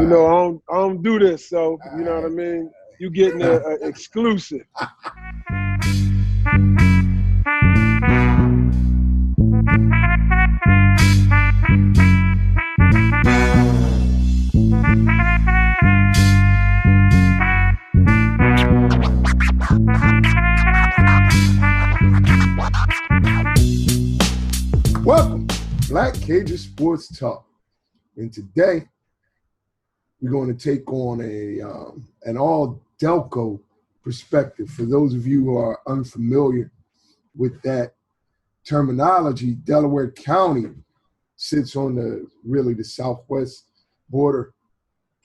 know, I don't do this, so you know what I mean. You getting an exclusive. Welcome, Black Cages Sports Talk, and today we're going to take on an all Delco perspective. For those of you who are unfamiliar with that terminology, Delaware County sits on the southwest border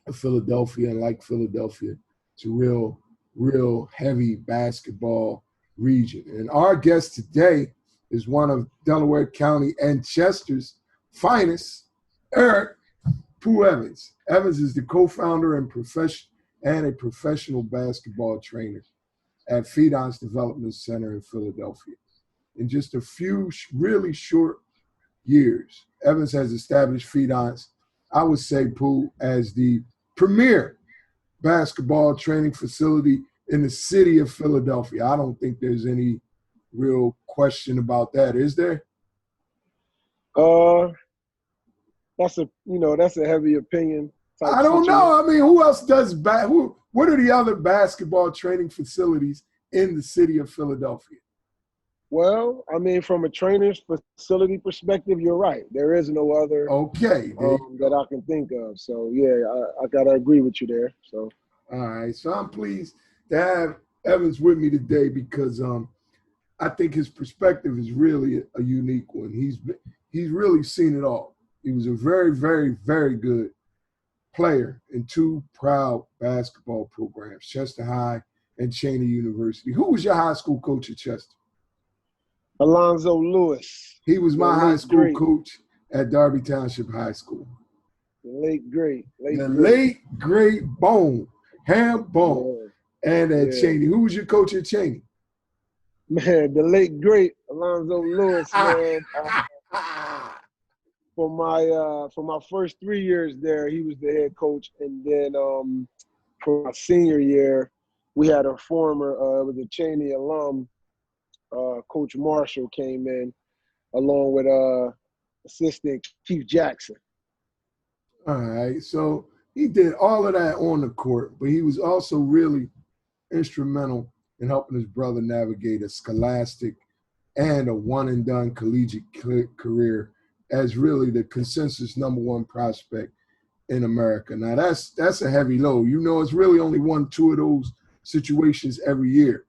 of Philadelphia, and like Philadelphia, it's a real heavy basketball region. And our guest today is one of Delaware County and Chester's finest, Eric Pooh Evans. Evans is the co-founder and a professional basketball trainer at FiDonce Development Center in Philadelphia. In just a few really short years, Evans has established FiDonce, I would say, Pooh, as the premier basketball training facility in the city of Philadelphia. I don't think there's any real question about that, is there? That's a heavy opinion. I don't know. I mean, who else does what are the other basketball training facilities in the city of Philadelphia? Well, I mean, from a trainer's facility perspective, you're right. There is no other that I can think of. So yeah, I gotta agree with you there. So all right. So I'm pleased to have Evans with me today because I think his perspective is really a unique one. He's really seen it all. He was a very, very, very good player in two proud basketball programs, Chester High and Cheney University. Who was your high school coach at Chester? Alonzo Lewis. He was my high school coach at Darby Township High School. The late great Ham Bone. Yeah. And at Cheney. Who was your coach at Cheney? Man, the late great Alonzo Lewis, man. For my first 3 years there, he was the head coach, and then for my senior year, we had a former, was a Cheney alum, Coach Marshall came in, along with assistant Keith Jackson. All right, so he did all of that on the court, but he was also really instrumental in helping his brother navigate a scholastic and a one-and-done collegiate career as really the consensus number one prospect in America. Now, that's a heavy load. You know, it's really only 1-2 of those situations every year.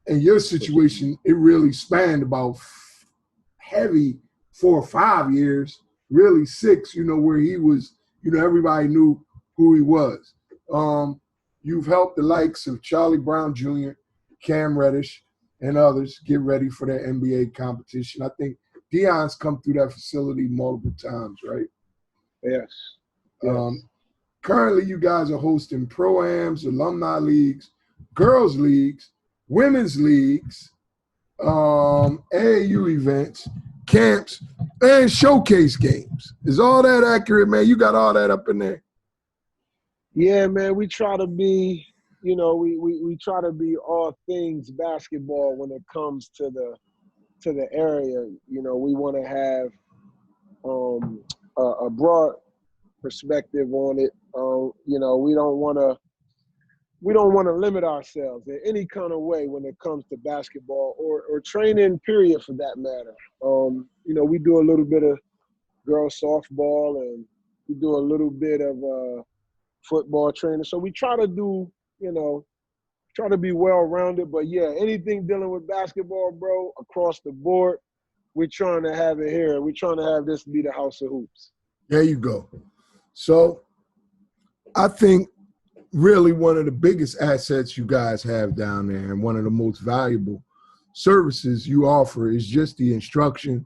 In your situation, it really spanned about heavy 4 or 5 years, really 6, where he was, everybody knew who he was. You've helped the likes of Charlie Brown Jr., Cam Reddish, and others get ready for their NBA competition. I think Deion's come through that facility multiple times, right? Yes. Currently, you guys are hosting pro-ams, alumni leagues, girls leagues, women's leagues, AAU events, camps, and showcase games. Is all that accurate, man? You got all that up in there? Yeah, man, we try to be, we try to be all things basketball when it comes to the area. We want to have a broad perspective on it. We don't want to limit ourselves in any kind of way when it comes to basketball or training, period, for that matter. We do a little bit of girls softball and we do a little bit of football training. So we try to do, try to be well-rounded. But, yeah, anything dealing with basketball, bro, across the board, we're trying to have it here. We're trying to have this be the house of hoops. There you go. So I think really one of the biggest assets you guys have down there and one of the most valuable services you offer is just the instruction,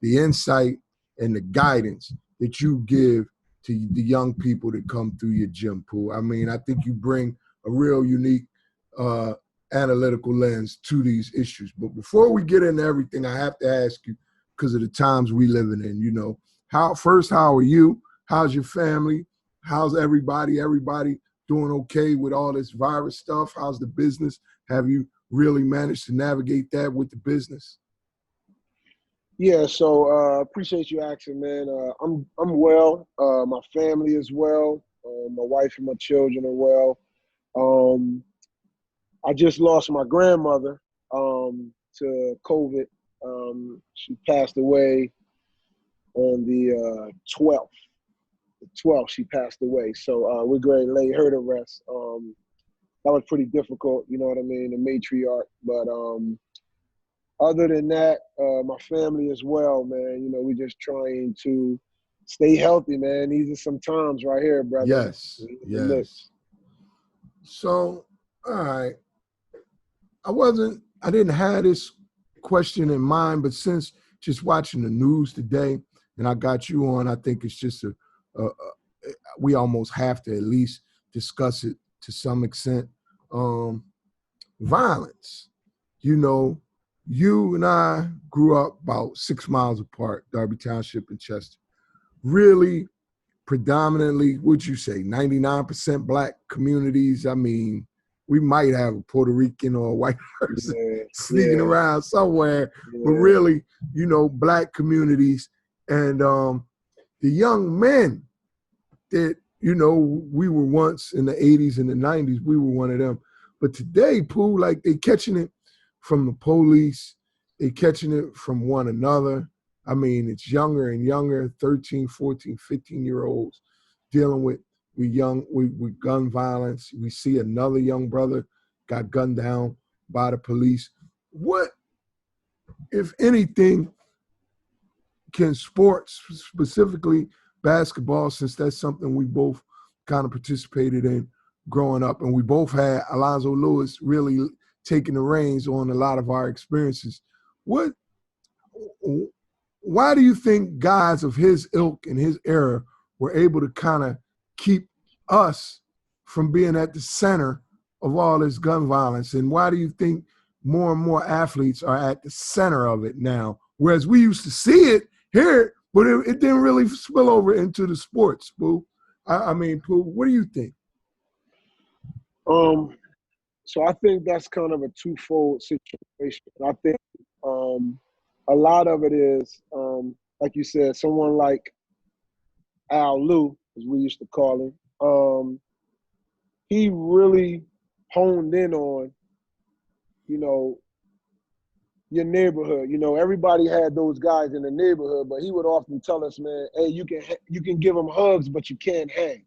the insight, and the guidance that you give to the young people that come through your gym, Pooh. I mean, I think you bring a real unique analytical lens to these issues. But before we get into everything, I have to ask you, because of the times we living in, how are you? How's your family? How's everybody? Everybody doing okay with all this virus stuff? How's the business? Have you really managed to navigate that with the business? Yeah, so appreciate you asking, man. I'm well. My family is well. My wife and my children are well. Um, I just lost my grandmother to COVID. She passed away on the 12th. The 12th, she passed away. So we're going to lay her to rest. That was pretty difficult, you know what I mean, the matriarch. But other than that, my family as well, man. You know, we're just trying to stay healthy, man. These are some times right here, brother. Yes, In the yes. midst. So, all right. I didn't have this question in mind, but since just watching the news today and I got you on, I think it's just we almost have to at least discuss it to some extent. Violence. You know, you and I grew up about 6 miles apart, Darby Township and Chester. Really predominantly, would you say, 99% Black communities? I mean, we might have a Puerto Rican or a white person Yeah, sneaking yeah, around somewhere, but yeah, really, Black communities. And the young men that, we were once in the 80s and the 90s, we were one of them. But today, Pooh, like they catching it from the police, they catching it from one another. I mean, it's younger and younger, 13, 14, 15-year-olds dealing with with gun violence. We see another young brother got gunned down by the police. What, if anything, can sports, specifically basketball, since that's something we both kind of participated in growing up, and we both had Alonzo Lewis really taking the reins on a lot of our experiences. What, why do you think guys of his ilk and his era were able to kind of keep us from being at the center of all this gun violence? And why do you think more and more athletes are at the center of it now? Whereas we used to see it, hear it, but it didn't really spill over into the sports, Pooh. I mean, Pooh, what do you think? Um, so I think that's kind of a twofold situation. I think a lot of it is, like you said, someone like Al Lou, as we used to call him. He really honed in on, you know, your neighborhood. You know, everybody had those guys in the neighborhood, but he would often tell us, man, hey, you can give them hugs, but you can't hang.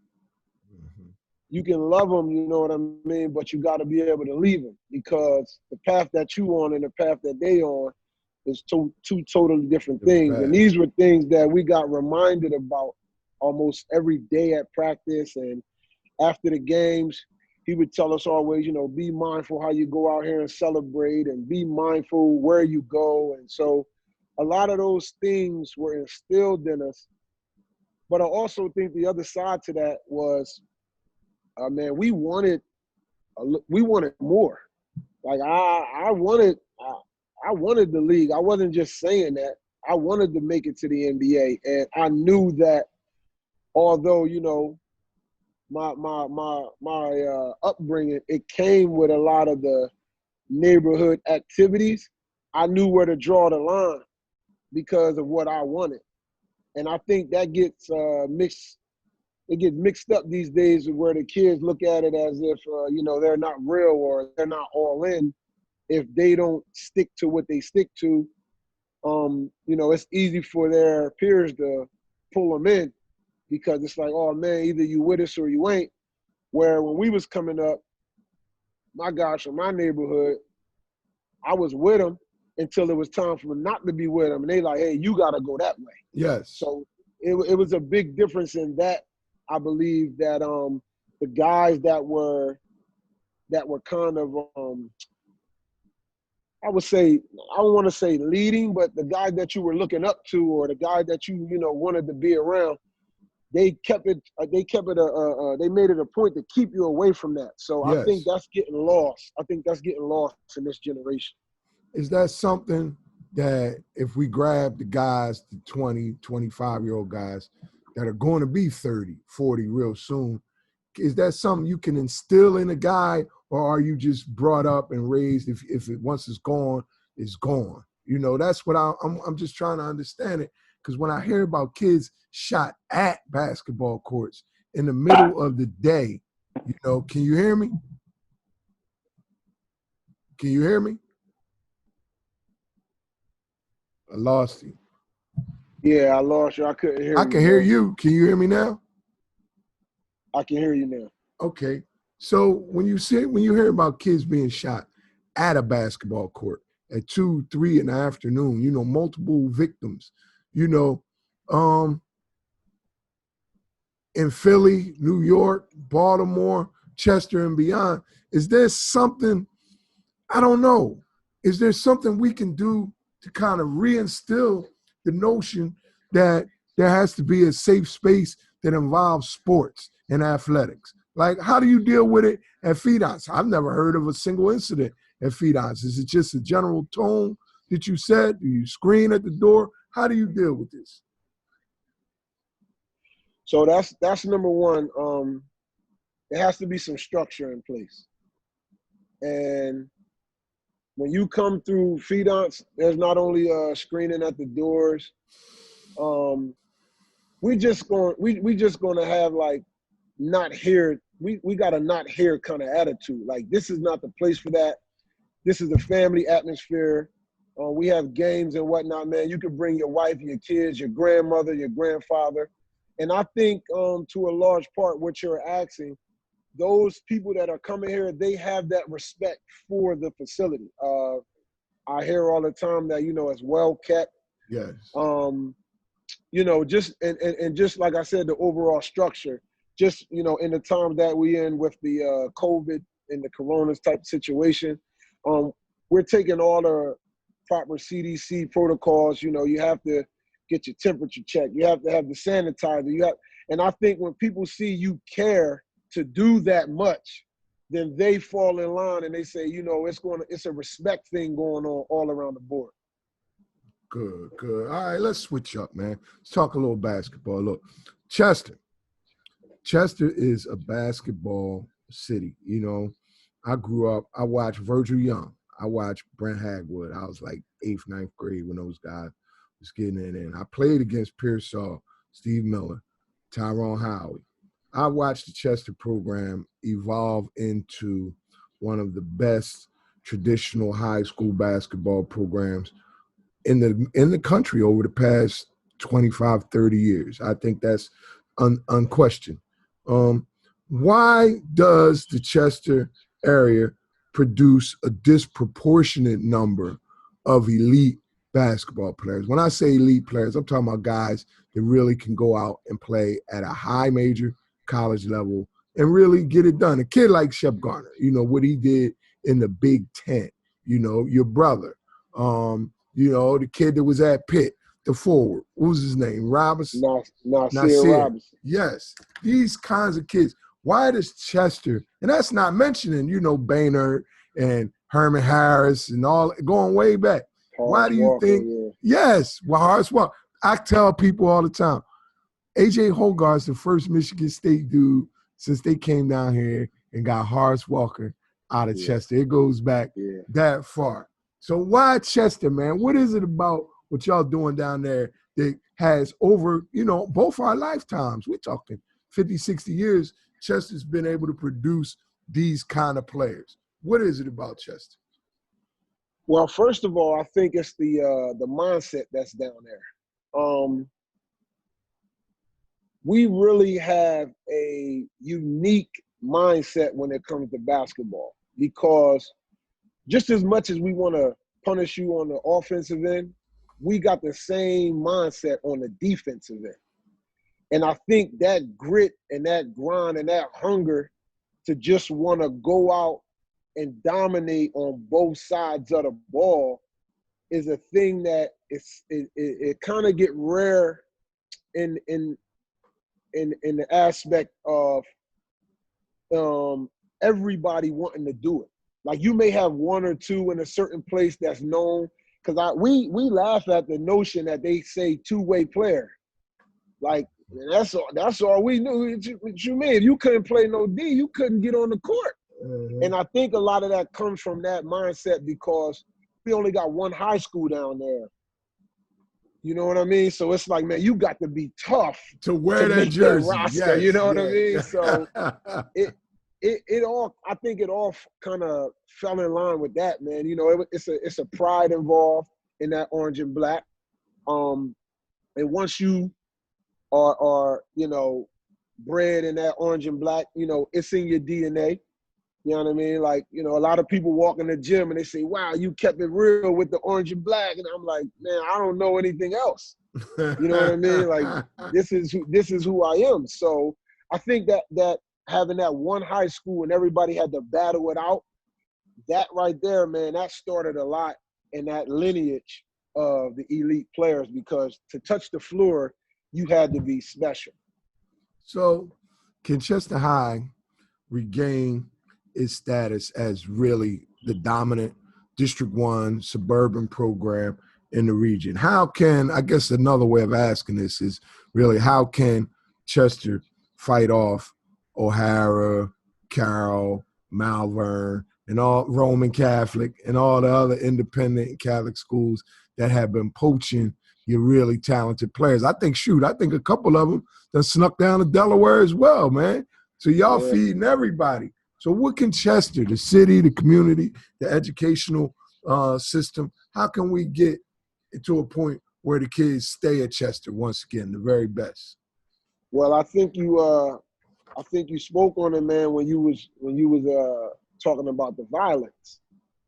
Mm-hmm. You can love them, you know what I mean, but you got to be able to leave them, because the path that you on and the path that they on is two totally different The things. And bad. these were things that we got reminded about almost every day at practice and after the games. He would tell us always, you know, be mindful how you go out here and celebrate, and be mindful where you go. And so a lot of those things were instilled in us. But I also think the other side to that was, man, we wanted more. Like I wanted the league. I wasn't just saying that. I wanted to make it to the NBA, and I knew that although, you know, my upbringing, it came with a lot of the neighborhood activities. I knew where to draw the line because of what I wanted, and I think that gets mixed. It gets mixed up these days, where the kids look at it as if you know, they're not real or they're not all in if they don't stick to what they stick to. You know, it's easy for their peers to pull them in, because it's like, oh man, either you with us or you ain't. Where when we was coming up, my guys from my neighborhood, I was with them until it was time for me not to be with them, and they like, hey, you got to go that way. Yes. So it was a big difference in that. I believe that the guys that were kind of I would say, I don't want to say leading, but the guy that you were looking up to, or the guy that you know, wanted to be around, they kept it. They made it a point to keep you away from that. So I think Yes. that's getting lost. I think that's getting lost in this generation. Is that something that if we grab the guys, the 20, 25-year-old guys, that are going to be 30, 40 real soon. Is that something you can instill in a guy, or are you just brought up and raised if it once it's gone, it's gone? You know, that's what I'm just trying to understand it. Because when I hear about kids shot at basketball courts in the middle of the day, you know, can you hear me? Can you hear me? I lost you. Yeah, I lost you. I couldn't hear I you, can hear bro. you. Can you hear me now? I can hear you now. Okay. So when you hear about kids being shot at a basketball court at 2, 3 in the afternoon, you know, multiple victims, you know, in Philly, New York, Baltimore, Chester, and beyond, is there something, I don't know, is there something we can do to kind of reinstill the notion that there has to be a safe space that involves sports and athletics? Like, how do you deal with it at FiDonce? I've never heard of a single incident at FiDonce. Is it just a general tone that you said? Do you screen at the door? How do you deal with this? So that's number one. There has to be some structure in place. And when you come through FiDonce, there's not only screening at the doors. We just gonna have like not here. We got a not here kind of attitude. Like, this is not the place for that. This is a family atmosphere. We have games and whatnot, man. You can bring your wife, your kids, your grandmother, your grandfather. And I think to a large part what you're asking, those people that are coming here, they have that respect for the facility. I hear all the time that, you know, it's well kept. Yes. You know, just and just like I said, the overall structure, just, you know, in the time that we in with the COVID and the coronas type situation, we're taking all the proper CDC protocols. You know, you have to get your temperature checked. You have to have the sanitizer. And I think when people see you care to do that much, then they fall in line and they say, you know, it's a respect thing going on all around the board. Good, good. All right, let's switch up, man. Let's talk a little basketball. Look, Chester. Chester is a basketball city. You know, I grew up, I watched Virgil Young. I watched Brent Hagwood. I was like 8th, 9th grade when those guys was getting it in. I played against Pearsall, Steve Miller, Tyrone Howie. I watched the Chester program evolve into one of the best traditional high school basketball programs in the country over the past 25, 30 years. I think that's unquestioned. Why does the Chester area produce a disproportionate number of elite basketball players? When I say elite players, I'm talking about guys that really can go out and play at a high major college level and really get it done. A kid like Shep Garner, you know, what he did in the Big Ten, you know, your brother, you know, the kid that was at Pitt, the forward, what was his name? Robinson? Nasir Robinson. Yes, these kinds of kids. Why does Chester, and that's not mentioning, you know, Baynard and Herman Harris and all, going way back. Why do you think, yes, well, Horace Walker. I tell people all the time, A.J. Hogarth's the first Michigan State dude since they came down here and got Horace Walker out of Chester. It goes back that far. So why Chester, man? What is it about what y'all doing down there that has over, you know, both our lifetimes, we're talking 50, 60 years, Chester's been able to produce these kind of players? What is it about Chester? Well, first of all, I think it's the mindset that's down there. We really have a unique mindset when it comes to basketball, because just as much as we want to punish you on the offensive end, we got the same mindset on the defensive end. And I think that grit and that grind and that hunger to just want to go out and dominate on both sides of the ball is a thing that it kind of get rare in the aspect of everybody wanting to do it. Like, you may have one or two in a certain place that's known, because we laugh at the notion that they say two-way player. Like, And that's all we knew. What you mean? If you couldn't play no D, you couldn't get on the court. Mm-hmm. And I think a lot of that comes from that mindset because we only got one high school down there. You know what I mean? So it's like, man, you got to be tough To wear to that make that jersey. roster. Yes, You know what I mean? yes. So it all, I think it all kind of fell in line with that, man. You know, it's a pride involved in that orange and black. And once you are you know, bred in that orange and black, you know, it's in your DNA. You know what I mean? Like, you know, a lot of people walk in the gym and they say, wow, you kept it real with the orange and black. And I'm like, man, I don't know anything else. You know what I mean? Like, this is who I am. So I think that having that one high school and everybody had to battle it out, that right there, man, that started a lot in that lineage of the elite players, because to touch the floor, you had to be special. So can Chester High regain its status as really the dominant District 1 suburban program in the region? How can, I guess another way of asking this is really, how can Chester fight off O'Hara, Carroll, Malvern, and all Roman Catholic and all the other independent Catholic schools that have been poaching your really talented players? I think a couple of them that snuck down to Delaware as well, man. So y'all feeding everybody. So what can Chester, the city, the community, the educational system, how can we get to a point where the kids stay at Chester once again, the very best? Well, I think you spoke on it, man, when you was talking about the violence.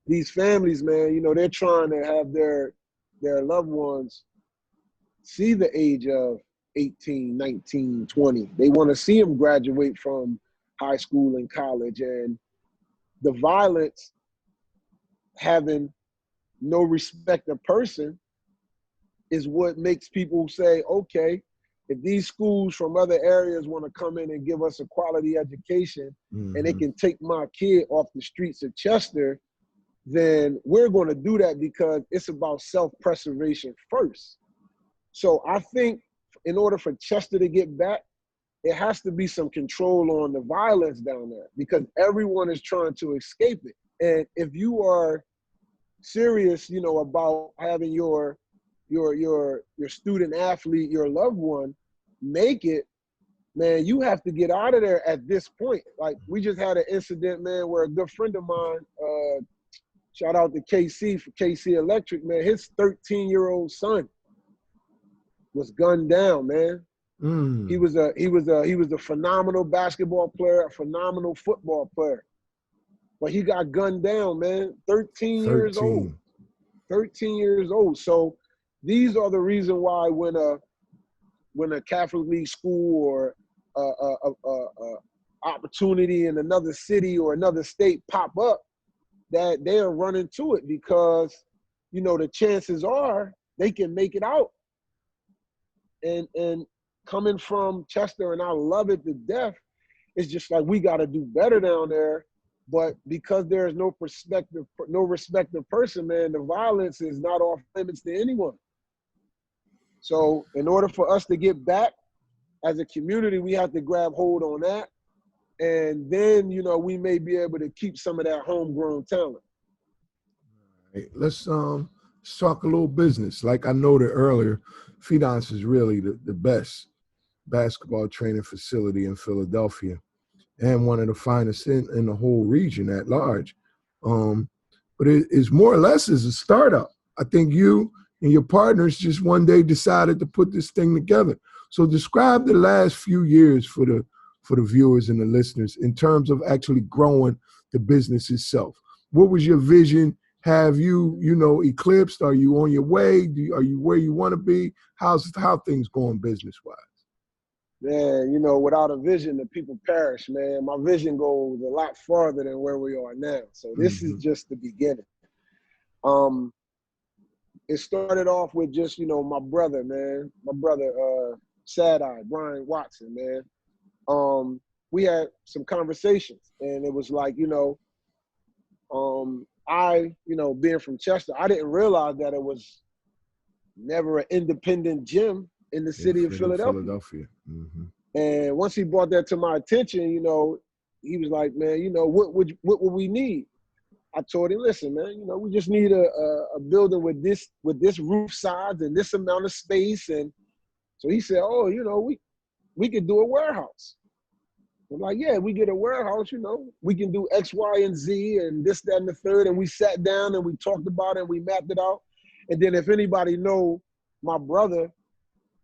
These families, man, you know, they're trying to have their loved ones see the age of 18, 19, 20. They want to see them graduate from high school and college, and the violence, having no respect of person, is what makes people say, okay, if these schools from other areas want to come in and give us a quality education, and they can take my kid off the streets of Chester, then we're going to do that, because it's about self-preservation first. So I think in order for Chester to get back, it has to be some control on the violence down there, because everyone is trying to escape it. And if you are serious, you know, about having your student athlete, your loved one, make it, man, you have to get out of there at this point. Like, we just had an incident, man, where a good friend of mine, shout out to KC for KC Electric, man, his 13-year-old son was gunned down, man. He was a phenomenal basketball player, a phenomenal football player. But he got gunned down, man. 13 years old. 13 years old. So these are the reason why when a Catholic League school or a opportunity in another city or another state pop up, that they are running to it, because, you know, the chances are they can make it out. And coming from Chester, and I love it to death, it's just like, we got to do better down there. But because there is no respect of person, man, the violence is not off limits to anyone. So in order for us to get back as a community, we have to grab hold on that. And then, you know, we may be able to keep some of that homegrown talent. All right, let's talk a little business. Like I noted earlier, FiDonce is really the best basketball training facility in Philadelphia, and one of the finest in the whole region at large. But it is more or less as a startup. I think you and your partners just one day decided to put this thing together. So describe the last few years for the viewers and the listeners in terms of actually growing the business itself. What was your vision? Have you eclipsed? Are you on your way? Are you where you want to be? How things going business-wise? Man, you know, without a vision, the people perish, man. My vision goes a lot farther than where we are now. So this is just the beginning. It started off with just, you know, my brother, Sad Eye, Brian Watson, man. We had some conversations, and it was like, you know, being from Chester, I didn't realize that it was never an independent gym in the city of Philadelphia. Mm-hmm. And once he brought that to my attention, you know, he was like, man, you know, what would we need? I told him, listen, man, you know, we just need a building with this roof size and this amount of space. And so he said, oh, you know, we could do a warehouse. I'm like, yeah, we get a warehouse, you know, we can do X, Y, and Z and this, that, and the third. And we sat down and we talked about it and we mapped it out. And then if anybody know my brother,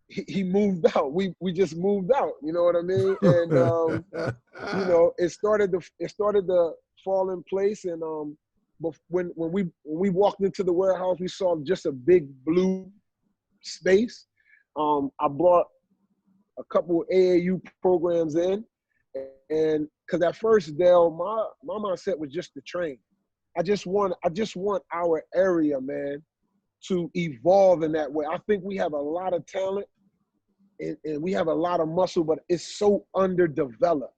he moved out. We just moved out, you know what I mean? And you know, it started to fall in place. And but when we walked into the warehouse, we saw just a big blue space. I brought a couple of AAU programs in, and because at first, Dale, my mindset was just to train. I just want our area, man, to evolve in that way. I think we have a lot of talent and we have a lot of muscle, but it's so underdeveloped.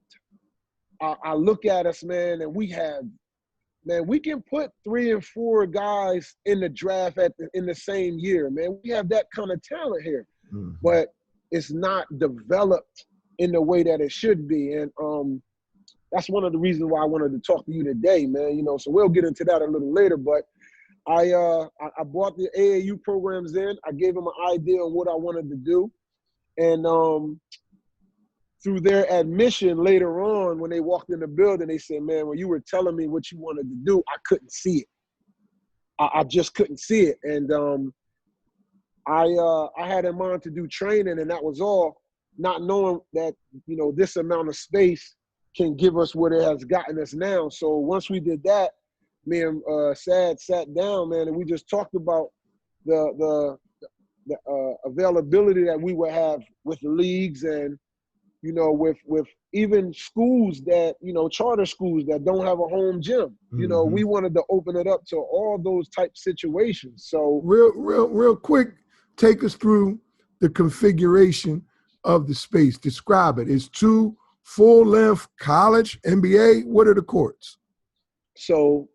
I look at us, man, and we can put 3 and 4 guys in the draft in the same year, man. We have that kind of talent here, but it's not developed in the way that it should be. And that's one of the reasons why I wanted to talk to you today, man. You know, so we'll get into that a little later, but I brought the AAU programs in. I gave them an idea on what I wanted to do. And through their admission later on, when they walked in the building, they said, man, when you were telling me what you wanted to do, I couldn't see it. I just couldn't see it. And I had in mind to do training, and that was all, not knowing that, you know, this amount of space can give us what it has gotten us now. So once we did that, me and Sad sat down, man, and we just talked about the availability that we would have with leagues and, you know, with even schools that, you know, charter schools that don't have a home gym. You know, we wanted to open it up to all those type situations. So real quick, take us through the configuration of the space. Describe it. It's 2 full-length college, NBA. What are the courts? So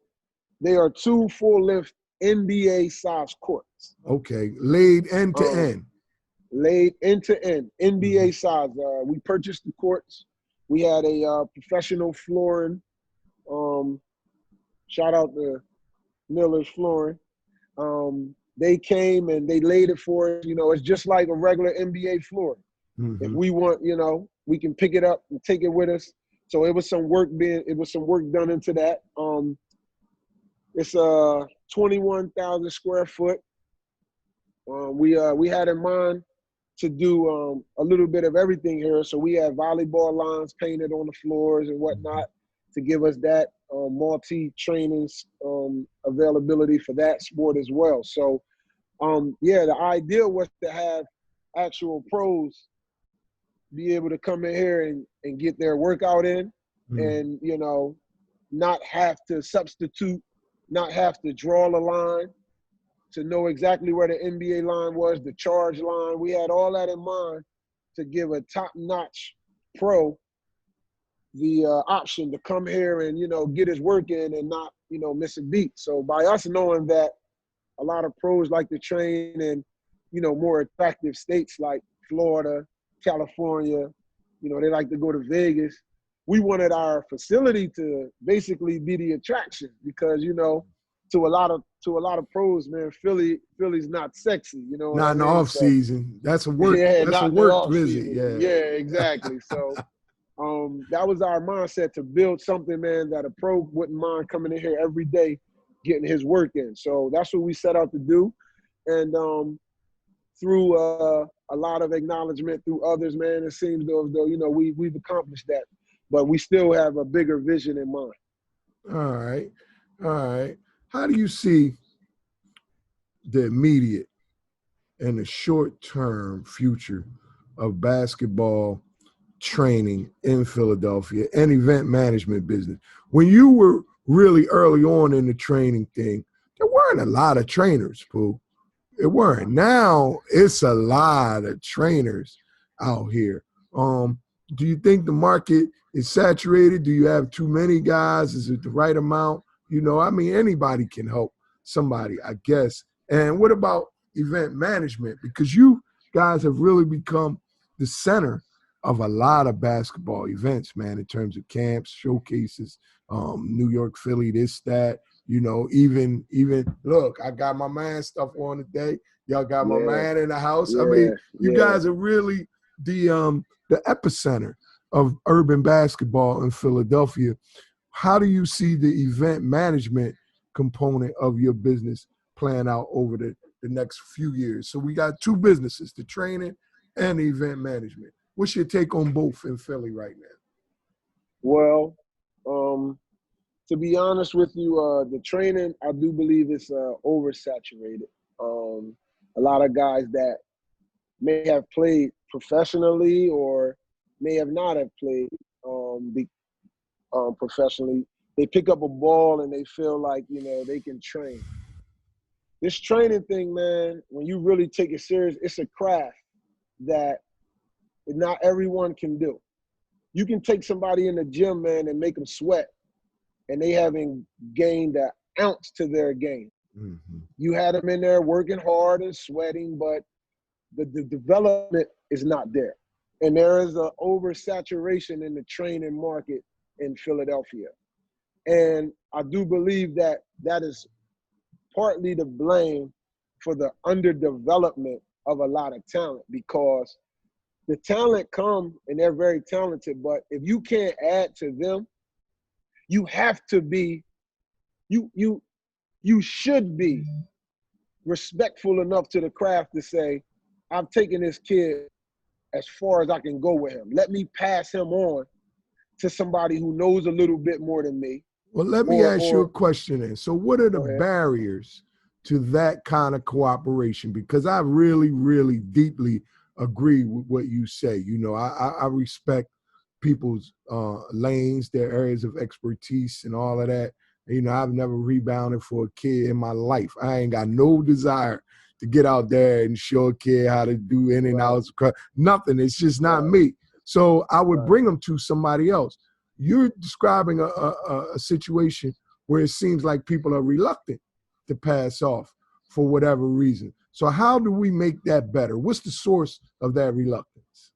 they are 2 full-length NBA size courts. Okay, laid end to end. Laid end to end, NBA size. We purchased the courts. We had a professional flooring. Shout out to Miller's Flooring. They came and they laid it for us. You know, it's just like a regular NBA floor. If we want, you know, we can pick it up and take it with us. So it was some work done into that. It's 21,000 square foot. We had in mind to do a little bit of everything here. So we have volleyball lines painted on the floors and whatnot to give us that multi-training availability for that sport as well. So, yeah, the idea was to have actual pros be able to come in here and get their workout in and, you know, not have to substitute, not have to draw the line, to know exactly where the NBA line was, the charge line. We had all that in mind to give a top-notch pro the option to come here and, you know, get his work in and not, you know, miss a beat. So by us knowing that a lot of pros like to train in, you know, more attractive states like Florida, California, you know, they like to go to Vegas. We wanted our facility to basically be the attraction because, you know, to a lot of pros, man, Philly's not sexy, you know. Not in the off season. That's a work. Yeah, that's a work visit. Yeah, exactly. So, that was our mindset, to build something, man, that a pro wouldn't mind coming in here every day, getting his work in. So that's what we set out to do, and through a lot of acknowledgement through others, man, it seems though you know we've accomplished that, but we still have a bigger vision in mind. All right. How do you see the immediate and the short-term future of basketball training in Philadelphia and event management business? When you were really early on in the training thing, there weren't a lot of trainers, Pooh. It weren't. Now it's a lot of trainers out here. Do you think the market is saturated? Do you have too many guys? Is it the right amount? You know, I mean, anybody can help somebody, I guess. And what about event management? Because you guys have really become the center of a lot of basketball events, man, in terms of camps, showcases, New York, Philly, this, that, you know, even look, I got my man stuff on today. Y'all got my Yeah, man in the house. I yeah, mean, you yeah. guys are really the epicenter of urban basketball in Philadelphia. How do you see the event management component of your business playing out over the next few years? So we got two businesses, the training and the event management. What's your take on both in Philly right now? Well, to be honest with you, the training, I do believe it's oversaturated. A lot of guys that may have played professionally or may have not have played professionally, they pick up a ball and they feel like, you know, they can train. This training thing, man, when you really take it serious, it's a craft that not everyone can do. You can take somebody in the gym, man, and make them sweat, and they haven't gained an ounce to their game. Mm-hmm. You had them in there working hard and sweating, but the development is not there. And there is an oversaturation in the training market in Philadelphia. And I do believe that that is partly to blame for the underdevelopment of a lot of talent, because the talent come and they're very talented, but if you can't add to them, you have to be, you should be respectful enough to the craft to say, I've taken this kid as far as I can go with him. Let me pass him on to somebody who knows a little bit more than me. Well, let me ask you a Or question then. So what are the go ahead. barriers to that kind of cooperation? Because I really, really deeply agree with what you say. You know, I respect people's lanes, their areas of expertise and all of that. You know, I've never rebounded for a kid in my life. I ain't got no desire to get out there and show a kid how to do in and outs. Nothing. It's just not me. So I would bring them to somebody else. You're describing a situation where it seems like people are reluctant to pass off for whatever reason. So how do we make that better? What's the source of that reluctance?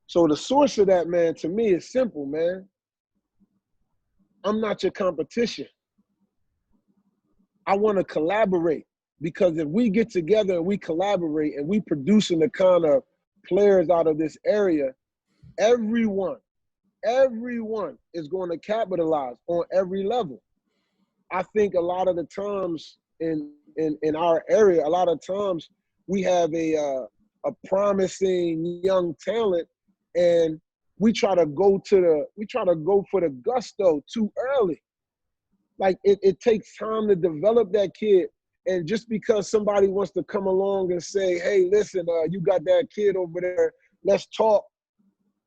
So the source of that, man, to me is simple, man. I'm not your competition. I want to collaborate, because if we get together and we collaborate and we producing the kind of players out of this area, everyone is going to capitalize on every level. I think a lot of the times in our area, a lot of times we have a promising young talent, and we try to go for the gusto too early. Like it takes time to develop that kid. And just because somebody wants to come along and say, hey, listen, you got that kid over there, let's talk.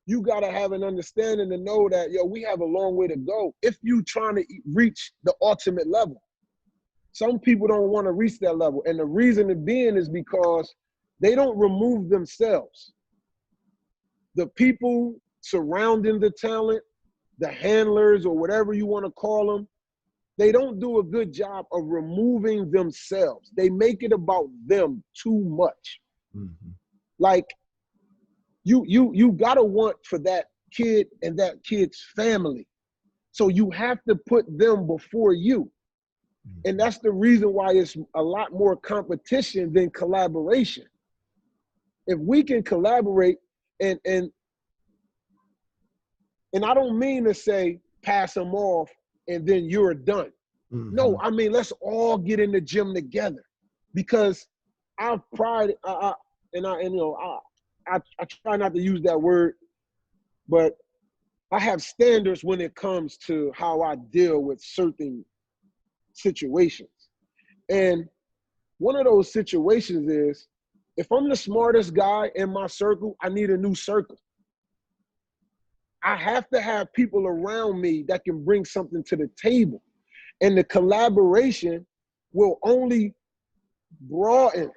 You got to have an understanding to know that, yo, we have a long way to go if you trying to reach the ultimate level. Some people don't want to reach that level. And the reason being is because they don't remove themselves. The people surrounding the talent, the handlers or whatever you want to call them, they don't do a good job of removing themselves. They make it about them too much. Mm-hmm. Like, you gotta want for that kid and that kid's family. So you have to put them before you. And that's the reason why it's a lot more competition than collaboration. If we can collaborate, and I don't mean to say pass them off and then you're done. Mm-hmm. No, I mean, let's all get in the gym together, because I pride, I try not to use that word, but I have standards when it comes to how I deal with certain situations. And one of those situations is, if I'm the smartest guy in my circle, I need a new circle. I have to have people around me that can bring something to the table. And the collaboration will only broaden.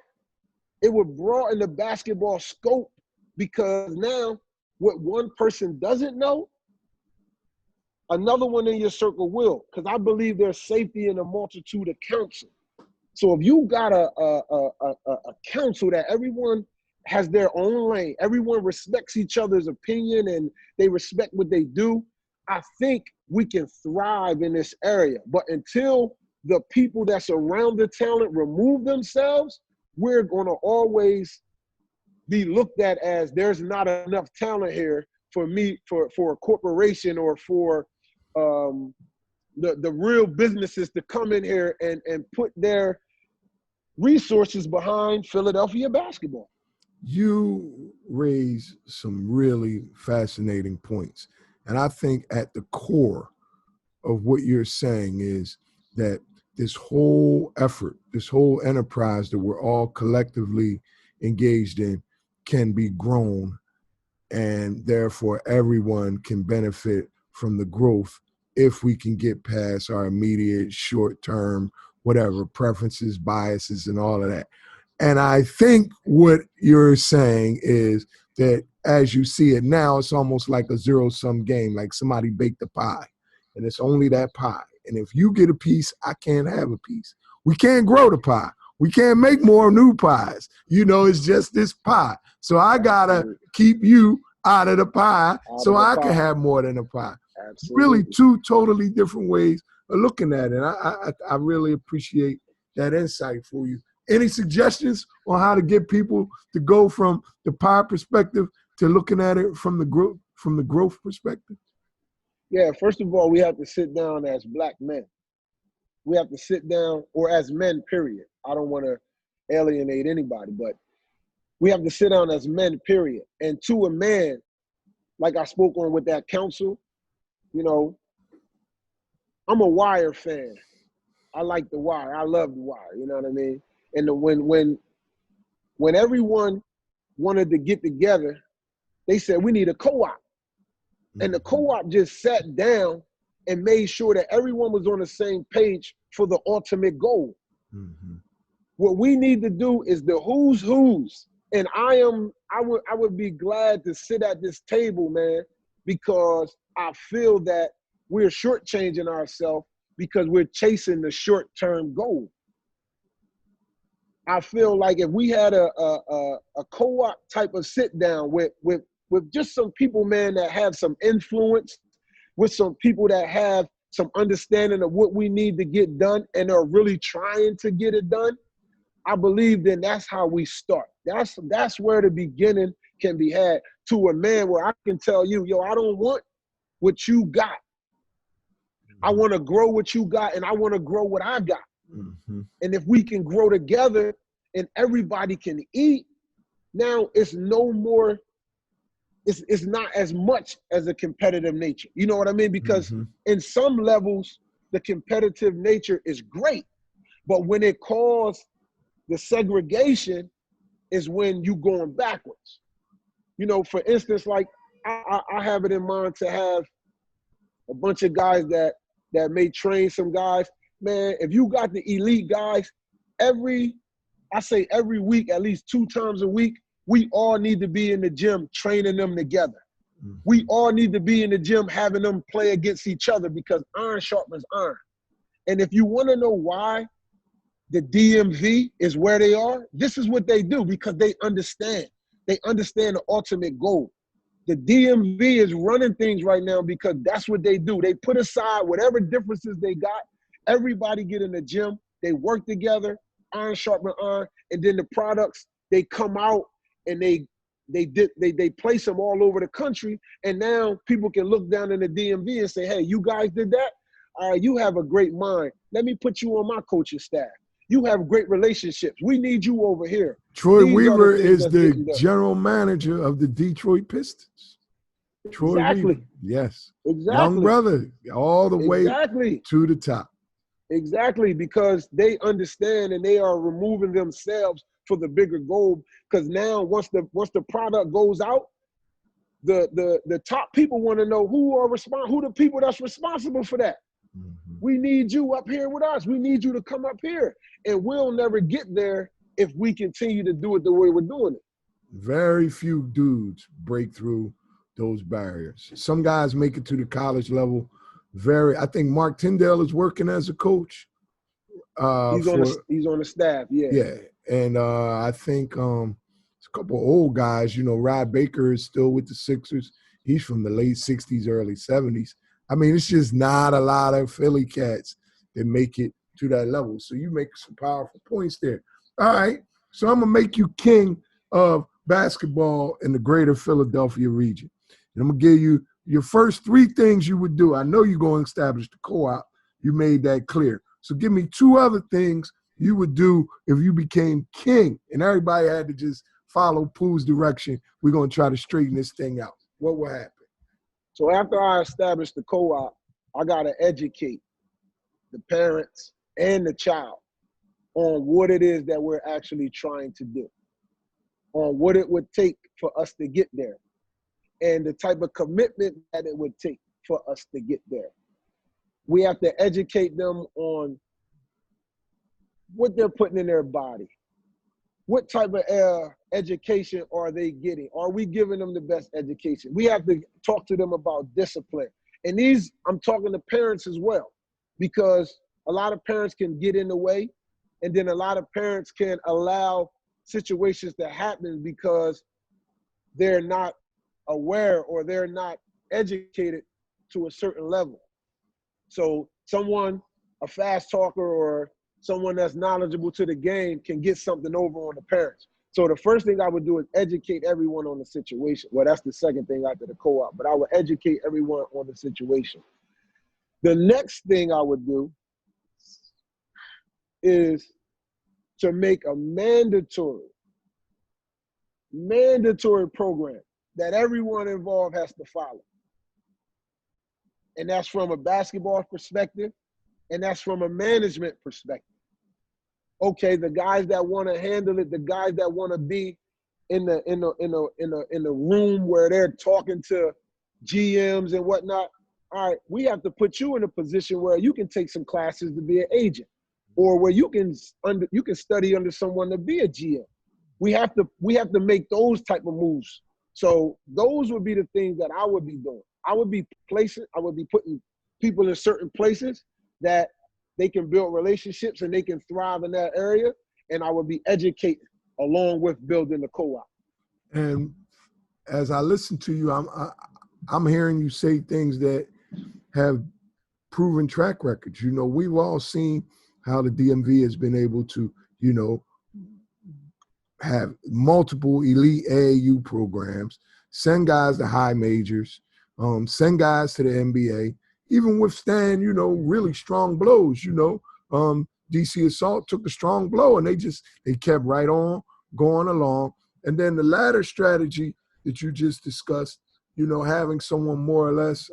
It will broaden the basketball scope, because now what one person doesn't know, another one in your circle will, because I believe there's safety in a multitude of counsel. So if you got a counsel that everyone has their own lane. Everyone respects each other's opinion and they respect what they do. I think we can thrive in this area. But until the people that's around the talent remove themselves, we're going to always be looked at as there's not enough talent here for a corporation or for the real businesses to come in here and put their resources behind Philadelphia basketball. You raise some really fascinating points. And I think at the core of what you're saying is that this whole effort, this whole enterprise that we're all collectively engaged in can be grown, and therefore everyone can benefit from the growth if we can get past our immediate short-term, whatever, preferences, biases, and all of that. And I think what you're saying is that as you see it now, it's almost like a zero-sum game, like somebody baked a pie, and it's only that pie. And if you get a piece, I can't have a piece. We can't grow the pie. We can't make more new pies. You know, it's just this pie. So I got to keep you out of the pie so I can have more than a pie. Absolutely. Really two totally different ways of looking at it. I really appreciate that insight for you. Any suggestions on how to get people to go from the pie perspective to looking at it from the growth perspective? Yeah, first of all, we have to sit down as Black men. We have to sit down, or as men, period. I don't want to alienate anybody, but we have to sit down as men, period. And to a man, like I spoke on with that council, you know, I'm a Wire fan. I like The Wire. I love The Wire, you know what I mean? And when everyone wanted to get together, they said, we need a co-op. And the co-op just sat down and made sure that everyone was on the same page for the ultimate goal. Mm-hmm. What we need to do is the who's. And I would be glad to sit at this table, man, because I feel that we're shortchanging ourselves because we're chasing the short-term goal. I feel like if we had a co-op type of sit down with just some people, man, that have some influence, with some people that have some understanding of what we need to get done and are really trying to get it done, I believe then that's how we start. That's where the beginning can be had, to a man where I can tell you, yo, I don't want what you got. I want to grow what you got, and I want to grow what I got. Mm-hmm. And if we can grow together and everybody can eat, now it's no more, it's not as much as a competitive nature. You know what I mean? Because in some levels, the competitive nature is great. But when it causes the segregation is when you going backwards. You know, for instance, like I have it in mind to have a bunch of guys that may train some guys. Man, if you got the elite guys, every week, at least 2 times a week, we all need to be in the gym training them together. Mm-hmm. We all need to be in the gym having them play against each other because iron sharpens iron. And if you want to know why the DMV is where they are, this is what they do, because they understand. They understand the ultimate goal. The DMV is running things right now because that's what they do. They put aside whatever differences they got. Everybody get in the gym. They work together, iron sharpen iron, and then the products, they come out and they place them all over the country. And now people can look down in the DMV and say, hey, you guys did that? All right, you have a great mind. Let me put you on my coaching staff. You have great relationships. We need you over here. Troy Weaver is the general manager of the Detroit Pistons. Troy Weaver. Yes. Exactly. Young brother, all the way to the top. Exactly, because they understand and they are removing themselves for the bigger goal. Because now once the product goes out, the top people want to know who the people that's responsible for that. Mm-hmm. We need you up here with us. We need you to come up here. And we'll never get there if we continue to do it the way we're doing it. Very few dudes break through those barriers. Some guys make it to the college level. I think Mark Tyndale is working as a coach. He's on the staff, yeah. Yeah, and I think a couple of old guys. You know, Rod Baker is still with the Sixers. He's from the late 60s, early 70s. I mean, it's just not a lot of Philly cats that make it to that level. So you make some powerful points there. All right. So I'm going to make you king of basketball in the greater Philadelphia region. And I'm going to give you your first 3 things you would do. I know you're going to establish the co-op. You made that clear. So give me 2 other things you would do if you became king and everybody had to just follow Pooh's direction. We're going to try to straighten this thing out. What will happen? So after I establish the co-op, I got to educate the parents and the child on what it is that we're actually trying to do, on what it would take for us to get there, and the type of commitment that it would take for us to get there. We have to educate them on what they're putting in their body. What type of education are they getting? Are we giving them the best education? We have to talk to them about discipline. And these, I'm talking to parents as well, because a lot of parents can get in the way, and then a lot of parents can allow situations to happen because they're not aware or they're not educated to a certain level. So someone, a fast talker or someone that's knowledgeable to the game can get something over on the parents. So the first thing I would do is educate everyone on the situation. Well, that's the second thing after the co-op, but I would educate everyone on the situation. The next thing I would do is to make a mandatory program that everyone involved has to follow. And that's from a basketball perspective, and that's from a management perspective. Okay, the guys that want to handle it, the guys that want to be in the room where they're talking to GMs and whatnot. All right, we have to put you in a position where you can take some classes to be an agent, or where you can study under someone to be a GM. We have to make those type of moves. So those would be the things that I would be doing. I would be putting people in certain places that they can build relationships and they can thrive in that area. And I would be educated along with building the co-op. And as I listen to you, I'm hearing you say things that have proven track records. You know, we've all seen how the DMV has been able to, you know, have multiple elite AAU programs, send guys to high majors, send guys to the NBA, even withstand, you know, really strong blows. You know, DC Assault took a strong blow and they kept right on going along. And then the latter strategy that you just discussed, you know, having someone more or less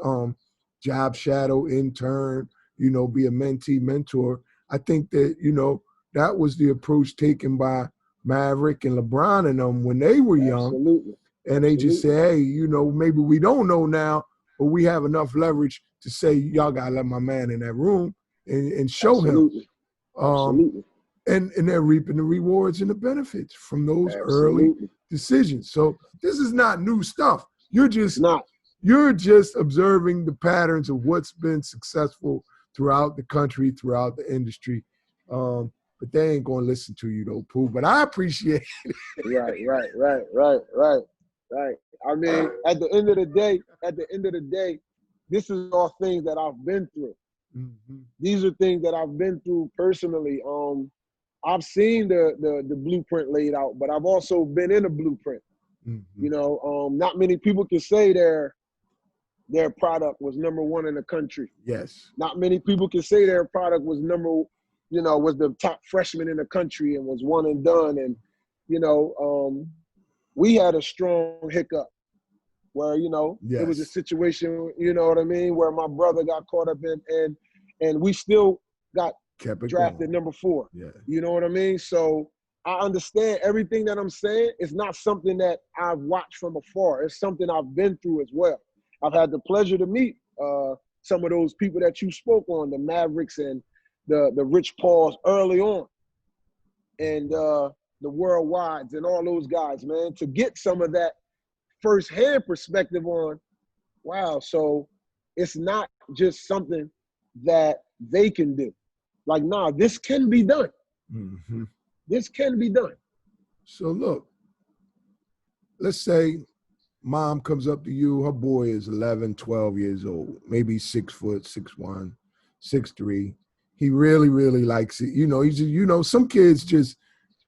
job shadow, intern, you know, be a mentee, mentor. I think that, you know, that was the approach taken by Maverick and LeBron and them when they were young. Absolutely. And they just say, hey, you know, maybe we don't know now, but we have enough leverage to say, y'all got to let my man in that room and show Absolutely. him. Absolutely. And they're reaping the rewards and the benefits from those early decisions. So this is not new stuff. You're just observing the patterns of what's been successful throughout the country, throughout the industry. But they ain't going to listen to you though, Pooh. But I appreciate it. Right. I mean, at the end of the day, this is all things that I've been through. Mm-hmm. These are things that I've been through personally. I've seen the blueprint laid out, but I've also been in a blueprint. Mm-hmm. You know, not many people can say their product was number 1 in the country. Yes. Not many people can say their product was was the top freshman in the country and was one and done. And, you know, we had a strong hiccup where, you know, It was a situation, you know what I mean, where my brother got caught up in and we still got drafted number 4. Yeah. You know what I mean? So I understand everything that I'm saying. It's not something that I've watched from afar. It's something I've been through as well. I've had the pleasure to meet some of those people that you spoke on, the Mavericks and the Rich Pauls early on, and the Worldwides and all those guys, man, to get some of that firsthand perspective on, wow, so it's not just something that they can do. Like, nah, this can be done. Mm-hmm. This can be done. So look, let's say mom comes up to you, her boy is 11, 12 years old, maybe 6 foot, 6'1", 6'3". He really, really likes it. Some kids just,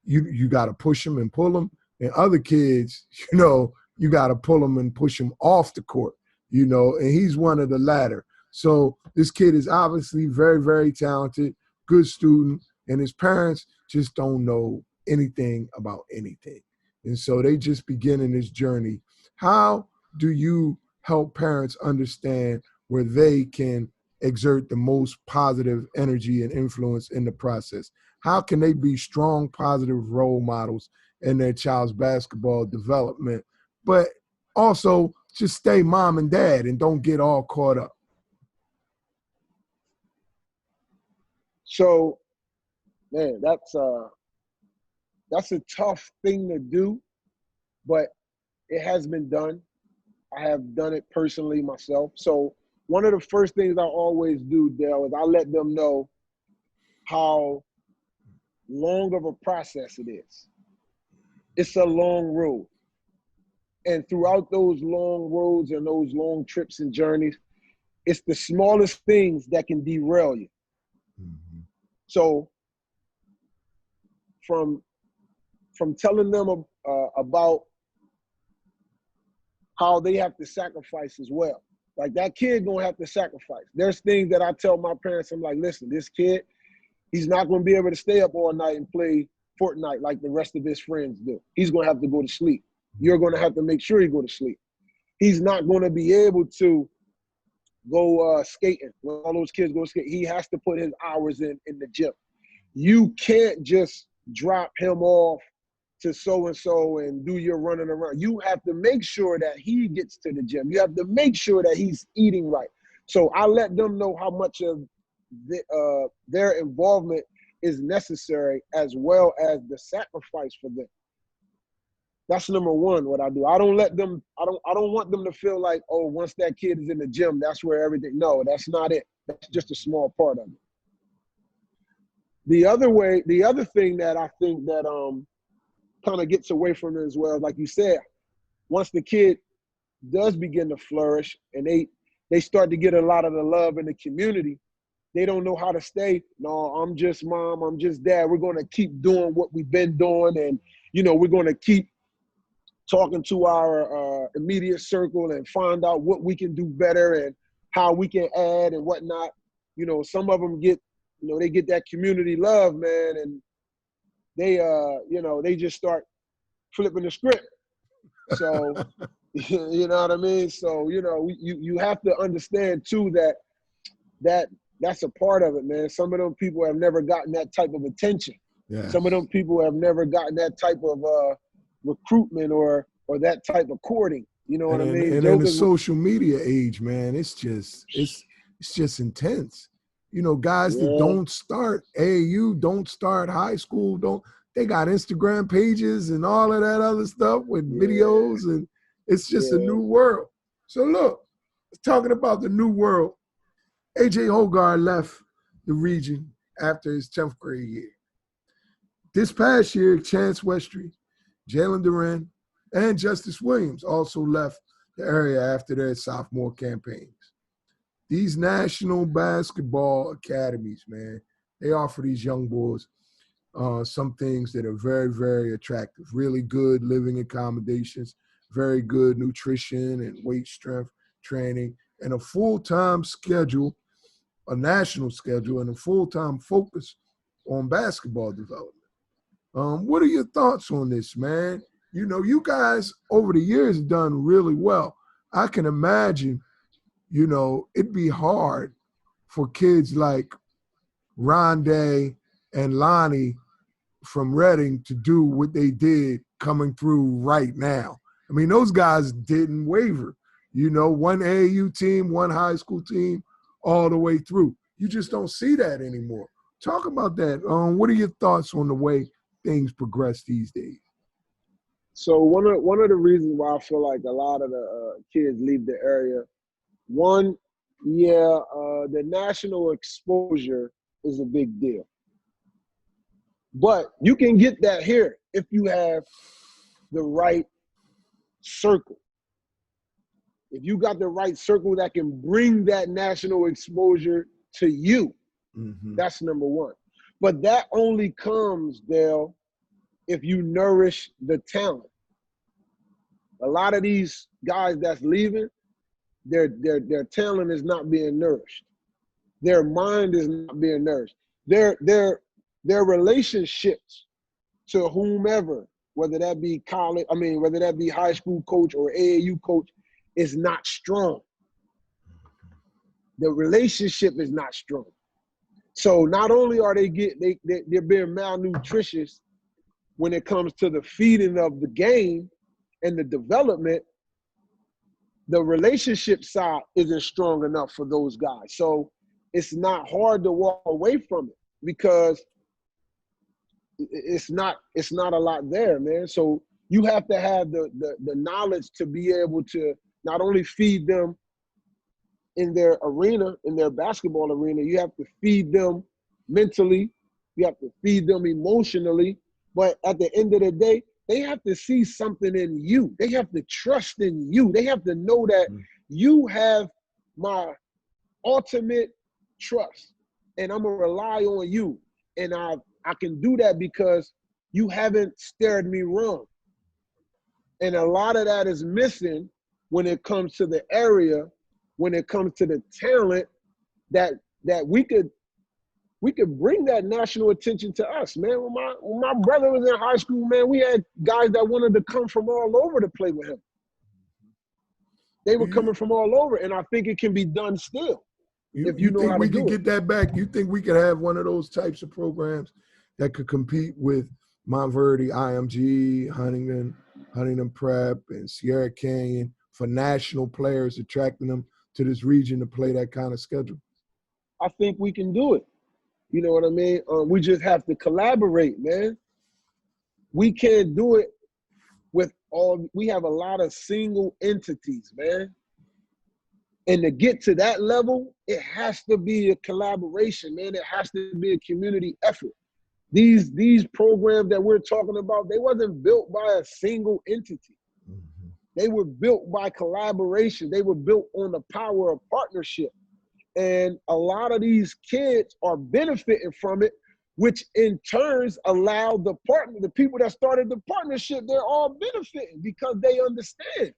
you got to push them and pull them. And other kids, you got to pull them and push them off the court, and he's one of the latter. So this kid is obviously very, very talented, good student, and his parents just don't know anything about anything. And so they just beginning this journey. How do you help parents understand where they can exert the most positive energy and influence in the process? How can they be strong, positive role models in their child's basketball development, but also just stay mom and dad and don't get all caught up? So, man, that's a tough thing to do, but it has been done. I have done it personally myself. So one of the first things I always do, Dale, is I let them know how long of a process it is. It's a long road. And throughout those long roads and those long trips and journeys, it's the smallest things that can derail you. Mm-hmm. So from telling them about how they have to sacrifice as well. Like that kid gonna have to sacrifice. There's things that I tell my parents, I'm like, listen, this kid, he's not gonna be able to stay up all night and play Fortnite like the rest of his friends do. He's gonna have to go to sleep. You're gonna have to make sure he go to sleep. He's not gonna be able to go skating when all those kids go skate. He has to put his hours in the gym. You can't just drop him off to so-and-so and do your running around. You have to make sure that he gets to the gym. You have to make sure that he's eating right. So I let them know how much of their involvement is necessary, as well as the sacrifice for them. That's number one, what I do. I don't want them to feel like, oh, once that kid is in the gym, that's where everything. No, that's not it. That's just a small part of it. The other thing that I think that kind of gets away from it as well, like you said, once the kid does begin to flourish and they start to get a lot of the love in the community, they don't know how to stay. No, I'm just mom, I'm just dad. We're going to keep doing what we've been doing, and we're going to keep talking to our immediate circle and find out what we can do better and how we can add and whatnot. Some of them get, they get that community love, man, and they just start flipping the script. So, you know what I mean? So, you have to understand too that's a part of it, man. Some of them people have never gotten that type of attention. Yes. Some of them people have never gotten that type of recruitment or that type of courting. You know what I mean? And in the social media age, man, it's just intense. Guys that don't start AAU, don't start high school, they got Instagram pages and all of that other stuff with videos, and it's just a new world. So look, talking about the new world, A.J. Hogarth left the region after his 10th grade year. This past year, Chance Westry, Jalen Duran, and Justice Williams also left the area after their sophomore campaigns. These national basketball academies, man, they offer these young boys some things that are very, very attractive. Really good living accommodations, very good nutrition and weight strength training, and a full-time schedule, a national schedule, and a full-time focus on basketball development. What are your thoughts on this, man? You guys over the years have done really well. I can imagine, it'd be hard for kids like Rondé and Lonnie from Reading to do what they did coming through right now. I mean, those guys didn't waver. One AAU team, one high school team, all the way through. You just don't see that anymore. Talk about that. What are your thoughts on the way things progress these days? So one of the reasons why I feel like a lot of the kids leave the area, one, the national exposure is a big deal. But you can get that here if you have the right circle, if you got the right circle that can bring that national exposure to you, that's number one. But that only comes, Dale, if you nourish the talent. A lot of these guys that's leaving, their talent is not being nourished. Their mind is not being nourished. Their relationships to whomever, whether that be college, whether that be high school coach or AAU coach, is not strong. The relationship is not strong. So not only are they're being malnutritious when it comes to the feeding of the game and the development, the relationship side isn't strong enough for those guys. So it's not hard to walk away from it because it's not a lot there, man. So you have to have the knowledge to be able to not only feed them in their arena, in their basketball arena, you have to feed them mentally, you have to feed them emotionally, but at the end of the day, they have to see something in you. They have to trust in you. They have to know that you have my ultimate trust, and I'm gonna rely on you. And I can do that because you haven't steered me wrong. And a lot of that is missing when it comes to the area, when it comes to the talent that we could bring that national attention to us, man. When my brother was in high school, man, we had guys that wanted to come from all over to play with him. They were coming from all over, and I think it can be done still if you know think how we to do could it. get that back? You think we could have one of those types of programs that could compete with Montverde, IMG, Huntington Prep, and Sierra Canyon for national players, attracting them to this region to play that kind of schedule? I think we can do it. You know what I mean? We just have to collaborate, man. We can't do it with we have a lot of single entities, man. And to get to that level, it has to be a collaboration, man. It has to be a community effort. These programs that we're talking about, they wasn't built by a single entity. They were built by collaboration. They were built on the power of partnership. And a lot of these kids are benefiting from it, which in turns allow the people that started the partnership, they're all benefiting because they understand.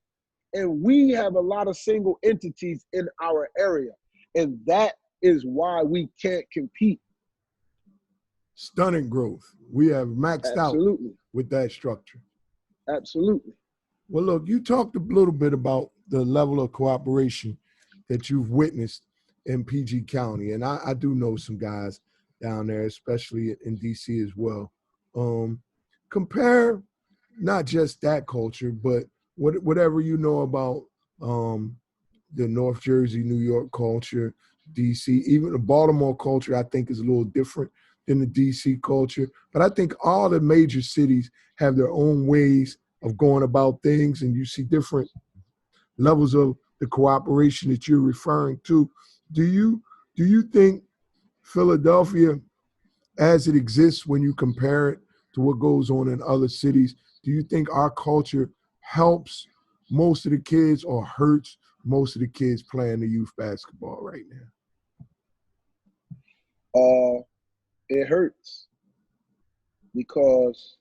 And we have a lot of single entities in our area. And that is why we can't compete. Stunning growth. We have maxed Absolutely. out with that structure. Absolutely. Well, look, you talked a little bit about the level of cooperation that you've witnessed in PG County. And I do know some guys down there, especially in DC as well. Compare not just that culture, but whatever you know about the North Jersey, New York culture, DC, even the Baltimore culture, I think is a little different than the DC culture. But I think all the major cities have their own ways of going about things, and you see different levels of the cooperation that you're referring to. Do you think Philadelphia, as it exists when you compare it to what goes on in other cities, do you think our culture helps most of the kids or hurts most of the kids playing the youth basketball right now? It hurts because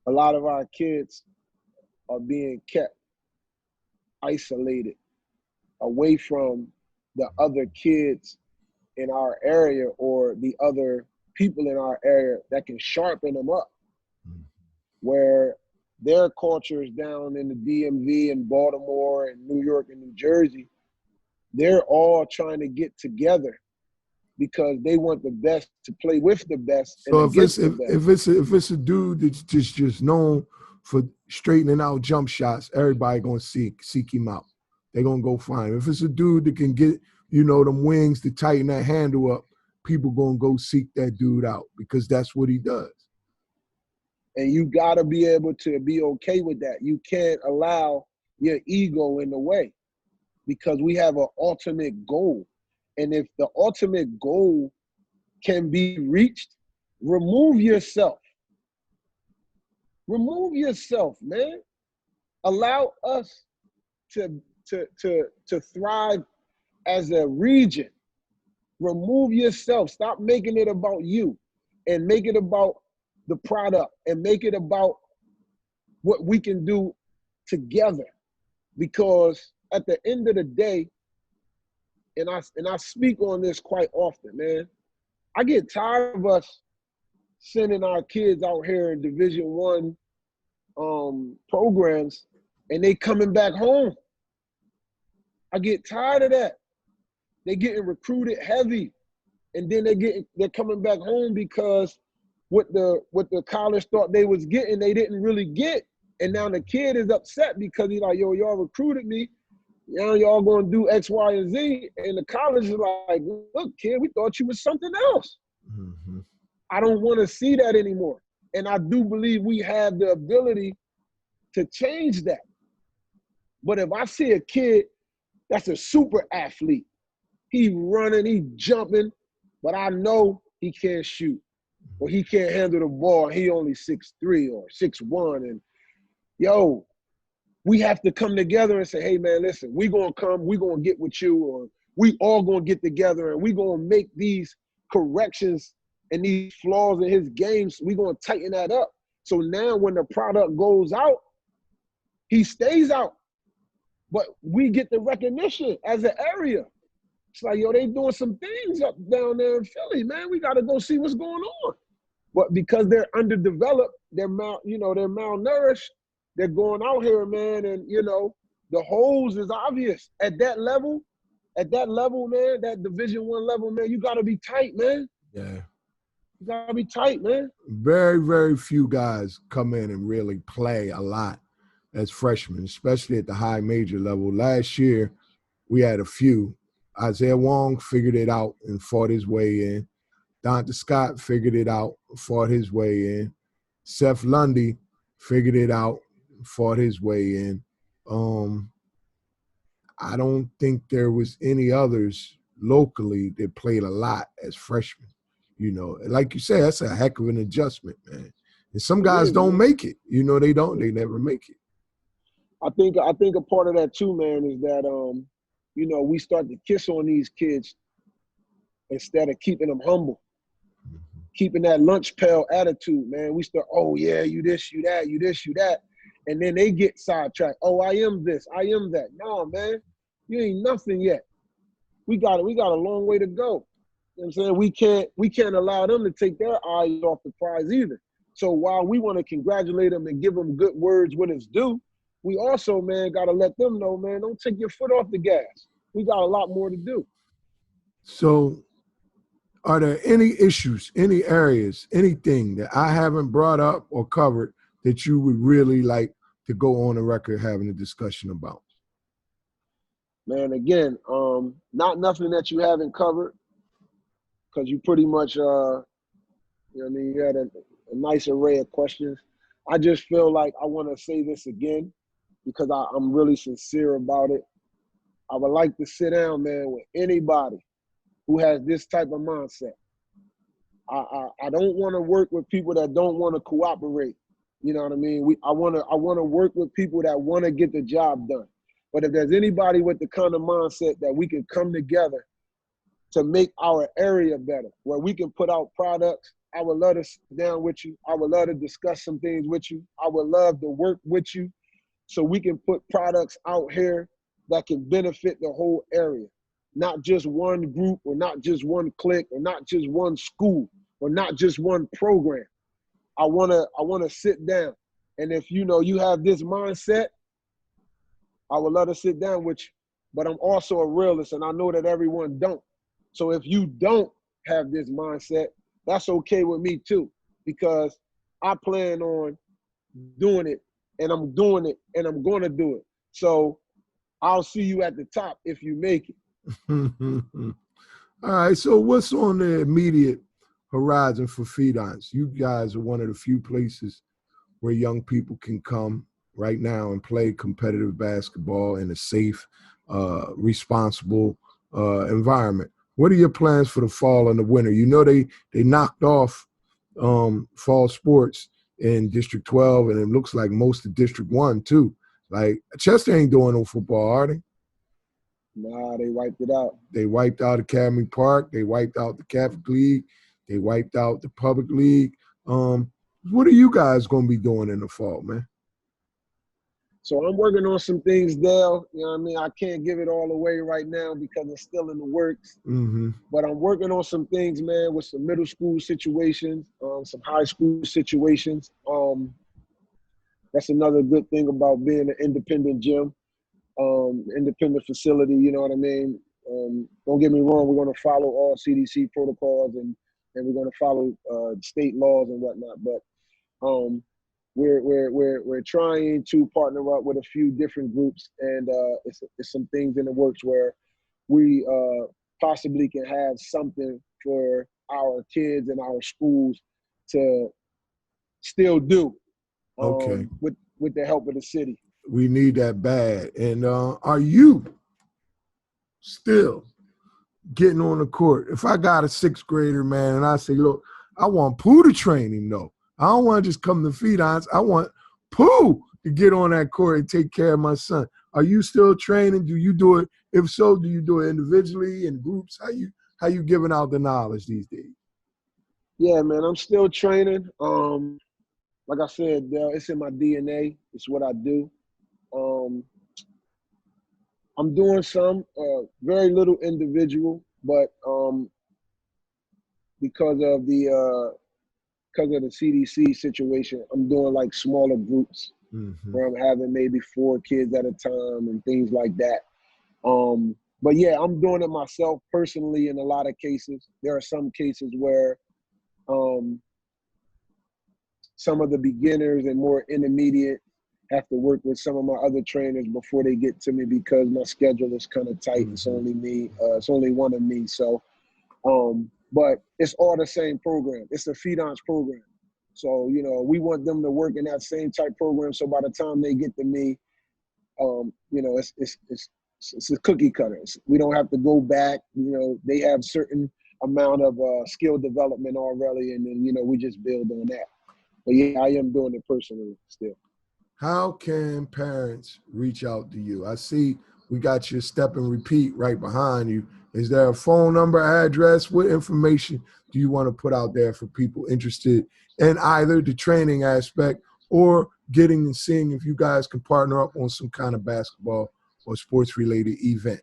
a lot of our kids are being kept isolated away from the other kids in our area or the other people in our area that can sharpen them up. Where their cultures down in the DMV and Baltimore and New York and New Jersey, they're all trying to get together because they want the best to play with the best. So if it's a dude that's just known for straightening out jump shots, everybody gonna seek him out. They're gonna go find him. If it's a dude that can get, them wings to tighten that handle up, people gonna go seek that dude out because that's what he does. And you gotta be able to be okay with that. You can't allow your ego in the way because we have an ultimate goal. And if the ultimate goal can be reached, remove yourself. Remove yourself, man. Allow us to thrive as a region. Remove yourself. Stop making it about you and make it about the product and make it about what we can do together. Because at the end of the day, and I speak on this quite often, man, I get tired of us sending our kids out here in Division I programs and they coming back home. I get tired of that. They getting recruited heavy, and then they're coming back home because what the college thought they was getting, they didn't really get. And now the kid is upset because he's like, yo, y'all recruited me. Now y'all gonna do X, Y, and Z. And the college is like, look, kid, we thought you was something else. Mm-hmm. I don't want to see that anymore. And I do believe we have the ability to change that. But if I see a kid that's a super athlete, he running, he jumping, but I know he can't shoot or he can't handle the ball. He only 6'3" or 6'1", and yo, we have to come together and say, hey, man, listen, we going to come, we going to get with you, or we all going to get together and we going to make these corrections and these flaws in his games. We going to tighten that up. So now when the product goes out, he stays out. But we get the recognition as an area. It's like, yo, they doing some things up down there in Philly, man. We got to go see what's going on. But because they're underdeveloped, they're malnourished, they're going out here, man, and, the holes is obvious. At that level, man, that Division I level, man, you got to be tight, man. Yeah. You got to be tight, man. Very, very few guys come in and really play a lot as freshmen, especially at the high major level. Last year, we had a few. Isaiah Wong figured it out and fought his way in. Dante Scott figured it out, fought his way in. Seth Lundy figured it out, fought his way in. I don't think there was any others locally that played a lot as freshmen. Like you said, that's a heck of an adjustment, man. And some guys don't make it. They never make it. I think a part of that too, man, is that we start to kiss on these kids instead of keeping them humble. Keeping that lunch pail attitude, man. We start, oh yeah, you this, you that, you this, you that. And then they get sidetracked. Oh, I am this, I am that. No, man, you ain't nothing yet. We got a long way to go. You know what I'm saying? We can't allow them to take their eyes off the prize either. So while we want to congratulate them and give them good words when it's due, we also, man, got to let them know, man, don't take your foot off the gas. We got a lot more to do. So are there any issues, any areas, anything that I haven't brought up or covered that you would really like to go on the record having a discussion about? Man, again, not nothing that you haven't covered, because you pretty much, you had a nice array of questions. I just feel like I want to say this again because I'm really sincere about it. I would like to sit down, man, with anybody who has this type of mindset. I don't want to work with people that don't want to cooperate. You know what I mean? I want to work with people that want to get the job done. But if there's anybody with the kind of mindset that we can come together to make our area better, where we can put out products, I would love to sit down with you. I would love to discuss some things with you. I would love to work with you so we can put products out here that can benefit the whole area. Not just one group or not just one clique or not just one school or not just one program. I wanna sit down. And if you have this mindset, I would love to sit down with you. But I'm also a realist and I know that everyone don't. So if you don't have this mindset, that's okay with me too, because I plan on doing it and I'm doing it and I'm gonna do it. So I'll see you at the top if you make it. All right, so what's on the immediate horizon for FiDonce? You guys are one of the few places where young people can come right now and play competitive basketball in a safe, responsible environment. What are your plans for the fall and the winter? They knocked off fall sports in District 12, and it looks like most of District 1 too. Like Chester ain't doing no football, are they? Nah, they wiped it out. They wiped out Academy Park. They wiped out the Catholic League. They wiped out the Public League. What are you guys going to be doing in the fall, man? So I'm working on some things, Dale. You know what I mean? I can't give it all away right now because it's still in the works. Mm-hmm. But I'm working on some things, man, with some middle school situations, some high school situations. That's another good thing about being an independent gym, independent facility, you know what I mean? Don't get me wrong, we're going to follow all CDC protocols and we're going to follow state laws and whatnot. But we're trying to partner up with a few different groups, and it's some things in the works where we possibly can have something for our kids and our schools to still do Okay. with the help of the city. We need that bad. And are you still getting on the court? If I got a sixth grader, man, and I say, look, I want Pooh to train him, though. I don't want to just come to FiDonce. I want Pooh to get on that court and take care of my son. Are you still training? Do you do it? If so, do you do it individually, in groups? How you giving out the knowledge these days? Yeah, man, I'm still training. Like I said, it's in my DNA. It's what I do. I'm doing some, very little individual, but because of the CDC situation, I'm doing like smaller groups where I'm having maybe 4 kids at a time and things like that. But yeah, I'm doing it myself personally in a lot of cases. There are some cases where some of the beginners and more intermediate have to work with some of my other trainers before they get to me because my schedule is kind of tight. It's only me. It's only one of me. So, but it's all the same program. It's a FiDonce program. So, you know, we want them to work in that same type program. So by the time they get to me, you know, it's a cookie cutter. We don't have to go back. You know, they have certain amount of skill development already, and then, you know, we just build on that. But yeah, I am doing it personally still. How can parents reach out to you? I see we got your step and repeat right behind you. Is there a phone number, address? What information do you want to put out there for people interested in either the training aspect or getting and seeing if you guys can partner up on some kind of basketball or sports related event?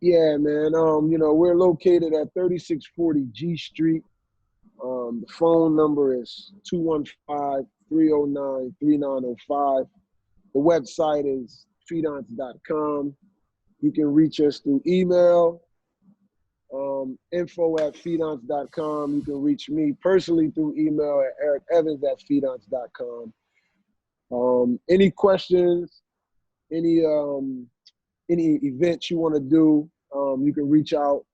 Yeah, man. You know, we're located at 3640 G Street. The phone number is 215-309-3905. The website is FiDonce.com. You can reach us through email, info@FiDonce.com. You can reach me personally through email at ericevans@FiDonce.com. Any questions, any events you want to do, you can reach out.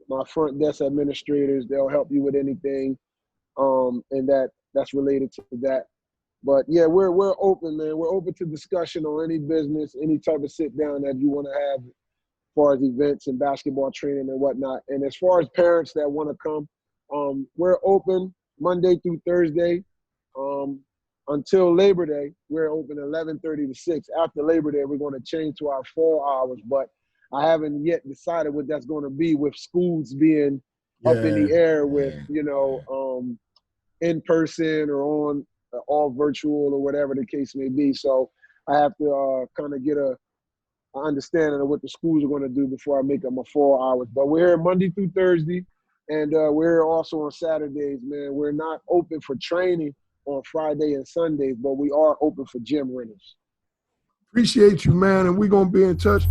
My front desk administrators, they'll help you with anything, and that's related to that. But yeah, we're open, man. We're open to discussion on any business, any type of sit down that you want to have as far as events and basketball training and whatnot. And as far as parents that want to come, we're open Monday through Thursday until Labor Day. We're open 11:30 to 6. After Labor Day, we're going to change to our fall hours, but I haven't yet decided what that's going to be with schools being up in the air with, you know, in person or on all virtual or whatever the case may be. So I have to kind of get a understanding of what the schools are going to do before I make up my fall hours. But we're here Monday through Thursday, and we're here also on Saturdays, man. We're not open for training on Friday and Sundays, but we are open for gym rentals. Appreciate you, man, and we're going to be in touch.